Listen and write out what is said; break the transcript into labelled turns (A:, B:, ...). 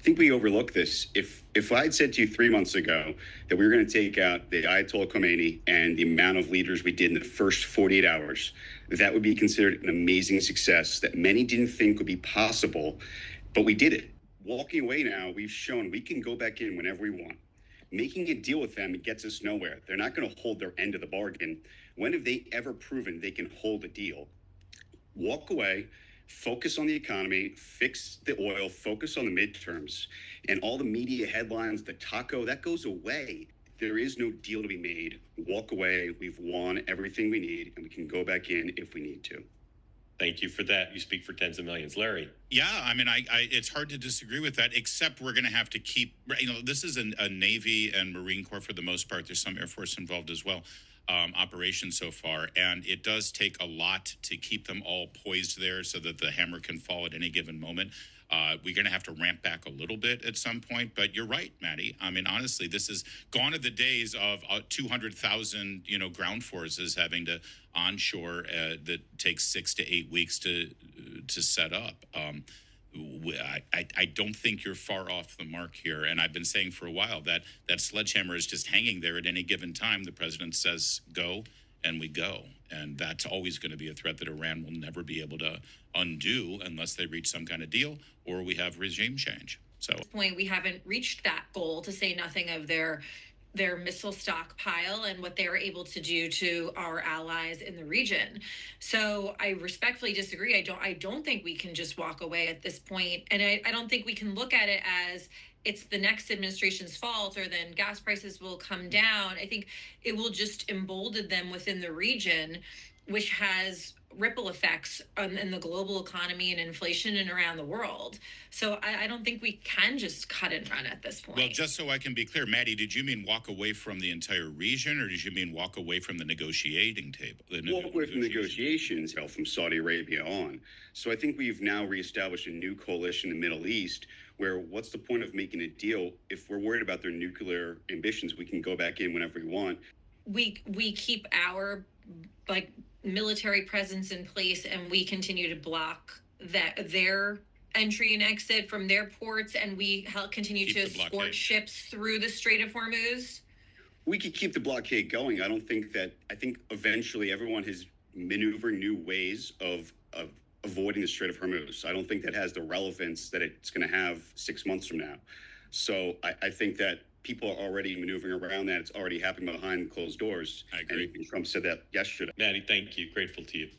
A: think we overlook this. If I'd said to you 3 months ago that we were going to take out the Ayatollah Khomeini and the amount of leaders we did in the first 48 hours, that would be considered an amazing success that many didn't think would be possible, but we did it. Walking away now, we've shown we can go back in whenever we want. Making a deal with them gets us nowhere. They're not going to hold their end of the bargain. When have they ever proven they can hold a deal? Walk away, focus on the economy, fix the oil, focus on the midterms, and all the media headlines, the taco, that goes away. There is no deal to be made. Walk away. We've won everything we need, and we can go back in if we need to.
B: Thank you for that. You speak for tens of millions. Larry.
C: Yeah, I mean, it's hard to disagree with that, except we're going to have to keep, this is a Navy and Marine Corps for the most part. There's some Air Force involved as well, operation so far. And it does take a lot to keep them all poised there so that the hammer can fall at any given moment. We're going to have to ramp back a little bit at some point, but you're right, Maddie. I mean, honestly, this is gone are the days of 200,000, ground forces having to onshore that takes 6 to 8 weeks to set up. I don't think you're far off the mark here, and I've been saying for a while that sledgehammer is just hanging there at any given time. The president says go, and we go. And that's always going to be a threat that Iran will never be able to undo unless they reach some kind of deal or we have regime change. So at this
D: point, we haven't reached that goal, to say nothing of their missile stockpile and what they're able to do to our allies in the region. So I respectfully disagree. I don't think we can just walk away at this point. And I don't think we can look at it as it's the next administration's fault or then gas prices will come down. I think it will just embolden them within the region, which has ripple effects in the global economy and inflation and around the world. So I don't think we can just cut and run at this point.
C: Well, just so I can be clear, Maddie, did you mean walk away from the entire region, or did you mean walk away from the negotiating table?
A: Walk away from negotiations from Saudi Arabia on. So I think we've now reestablished a new coalition in the Middle East where what's the point of making a deal if we're worried about their nuclear ambitions? We can go back in whenever we want.
D: We keep our military presence in place, and we continue to block their entry and exit from their ports, and we continue to escort ships through the Strait of Hormuz.
A: We could keep the blockade going. I think eventually everyone has maneuvered new ways of avoiding the Strait of Hormuz. I don't think that has the relevance that it's going to have 6 months from now. So I think that people are already maneuvering around that. It's already happening behind closed doors.
C: I agree.
A: And Trump said that yesterday.
B: Maddie, thank you. Grateful to you.